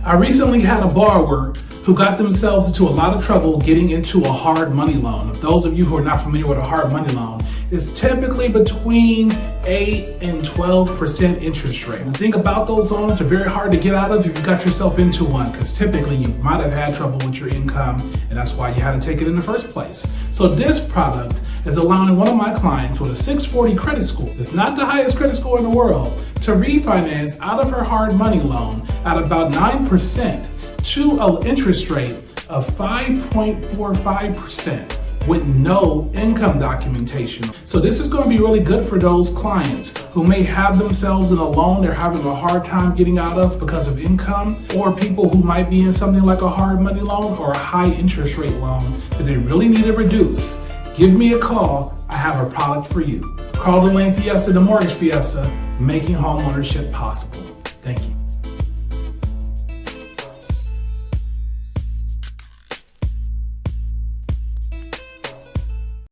I recently had a borrower who got themselves into a lot of trouble getting into a hard money loan. Those of you who are not familiar with a hard money loan, it's typically between 8 and 12% interest rate. The thing about those loans, they're very hard to get out of if you got yourself into one, because typically you might have had trouble with your income, and that's why you had to take it in the first place. So this product is allowing one of my clients with a 640 credit score, it's not the highest credit score in the world, to refinance out of her hard money loan at about 9% to an interest rate of 5.45% with no income documentation. So this is going to be really good for those clients who may have themselves in a loan they're having a hard time getting out of because of income, or people who might be in something like a hard money loan or a high interest rate loan that they really need to reduce. Give me a call. I have a product for you. Carlden Lainfiesta, the Mortgage Fiesta, making home ownership possible. Thank you.